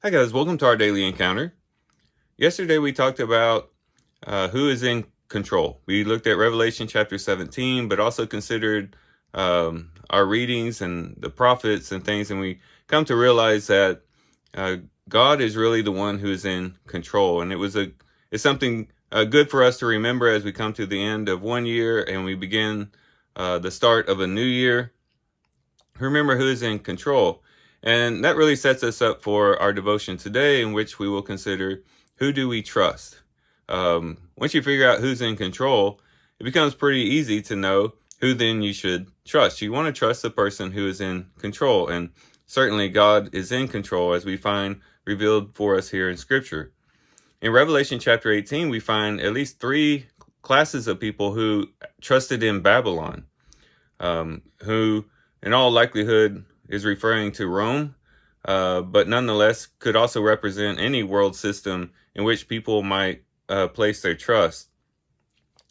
Hi guys, welcome to our daily encounter. Yesterday we talked about who is in control. We looked at Revelation chapter 17, but also considered our readings and the prophets and things, and we come to realize that uh, God is really the one who is in control, and it's something good for us to remember as we come to the end of one year and we begin the start of a new year. Remember who is in control. And that really sets us up for our devotion today, in which we will consider who do we trust. Once you figure out who's in control, it becomes pretty easy to know who then you should trust. You want to trust the person who is in control. And certainly God is in control, as we find revealed for us here in Scripture. In Revelation chapter 18, we find at least three classes of people who trusted in Babylon, who in all likelihood is referring to Rome, but nonetheless could also represent any world system in which people might place their trust.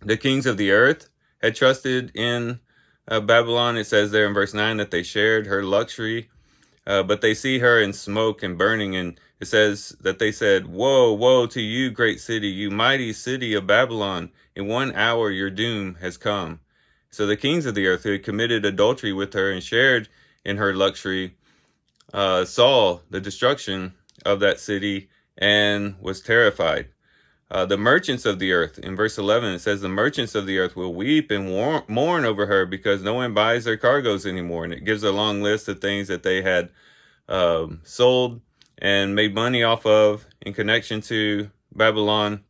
The kings of the earth had trusted in Babylon. It says there in verse 9 that they shared her luxury, but they see her in smoke and burning, and it says that they said, "Woe, woe to you, great city, you mighty city of Babylon! In 1 hour your doom has come." So the kings of the earth who had committed adultery with her and shared in her luxury saw the destruction of that city and was terrified. The merchants of the earth, in verse 11, it says, "The merchants of the earth will weep and mourn over her because no one buys their cargoes anymore." And it gives a long list of things that they had sold and made money off of in connection to Babylon.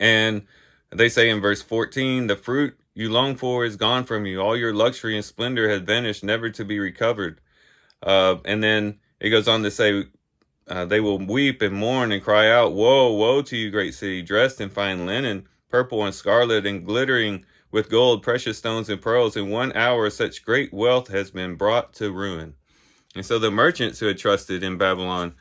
And they say in verse 14, "The fruit you long for is gone from you. All your luxury and splendor has vanished, never to be recovered." And then it goes on to say, they will weep and mourn and cry out, "Woe, woe to you, great city, dressed in fine linen, purple and scarlet, and glittering with gold, precious stones, and pearls. In 1 hour such great wealth has been brought to ruin." And so the merchants who had trusted in Babylon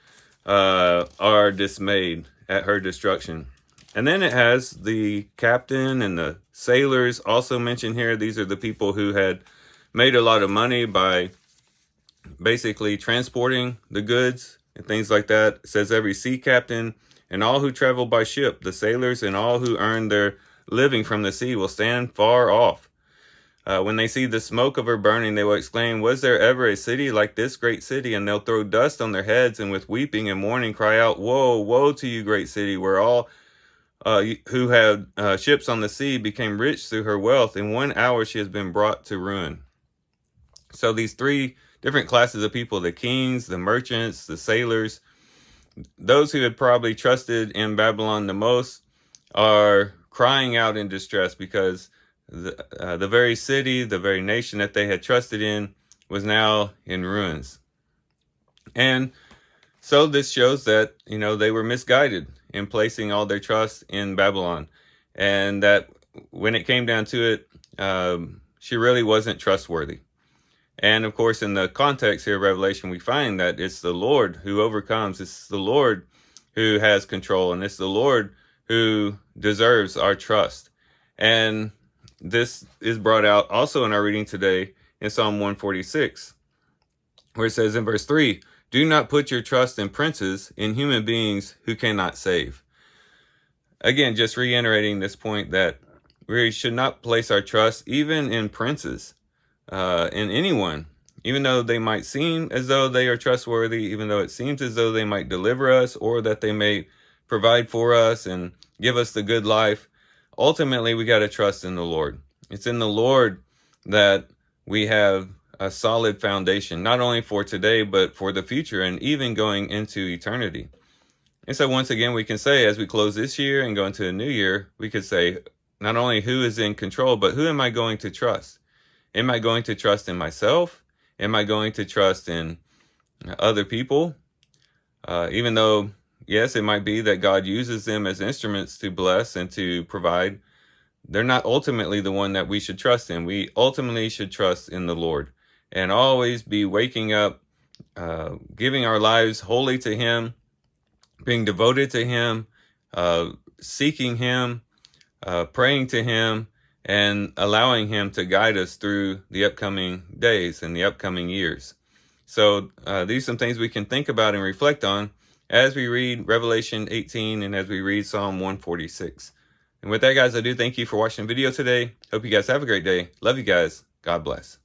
are dismayed at her destruction. And then it has the captain and the sailors also mentioned here. These are the people who had made a lot of money by basically transporting the goods and things like that. It says every sea captain and all who travel by ship, the sailors and all who earn their living from the sea will stand far off. When they see the smoke of her burning, they will exclaim, "Was there ever a city like this great city?" And they'll throw dust on their heads and with weeping and mourning cry out, "Woe, woe to you, great city, where all who had ships on the sea became rich through her wealth. In 1 hour she has been brought to ruin." So these three different classes of people, the kings, the merchants, the sailors, those who had probably trusted in Babylon the most, are crying out in distress because the very city, the very nation that they had trusted in was now in ruins. And so this shows that, they were misguided in placing all their trust in Babylon. And that when it came down to it, she really wasn't trustworthy. And of course, in the context here of Revelation, we find that it's the Lord who overcomes. It's the Lord who has control, and it's the Lord who deserves our trust. And this is brought out also in our reading today in Psalm 146, where it says in verse 3, "Do not put your trust in princes, in human beings who cannot save." Again, just reiterating this point that we should not place our trust even in princes, in anyone, even though they might seem as though they are trustworthy, even though it seems as though they might deliver us or that they may provide for us and give us the good life. Ultimately, we got to trust in the Lord. It's in the Lord that we have a solid foundation, not only for today, but for the future and even going into eternity. And so once again, we can say, as we close this year and go into a new year, we could say, not only who is in control, but who am I going to trust? Am I going to trust in myself? Am I going to trust in other people? Even though, yes, it might be that God uses them as instruments to bless and to provide, they're not ultimately the one that we should trust in. We ultimately should trust in the Lord and always be waking up, giving our lives wholly to Him, being devoted to Him, seeking Him, praying to Him, and allowing Him to guide us through the upcoming days and the upcoming years. So these are some things we can think about and reflect on as we read Revelation 18 and as we read Psalm 146. And with that, guys, I do thank you for watching the video today. Hope you guys have a great day. Love you guys. God bless.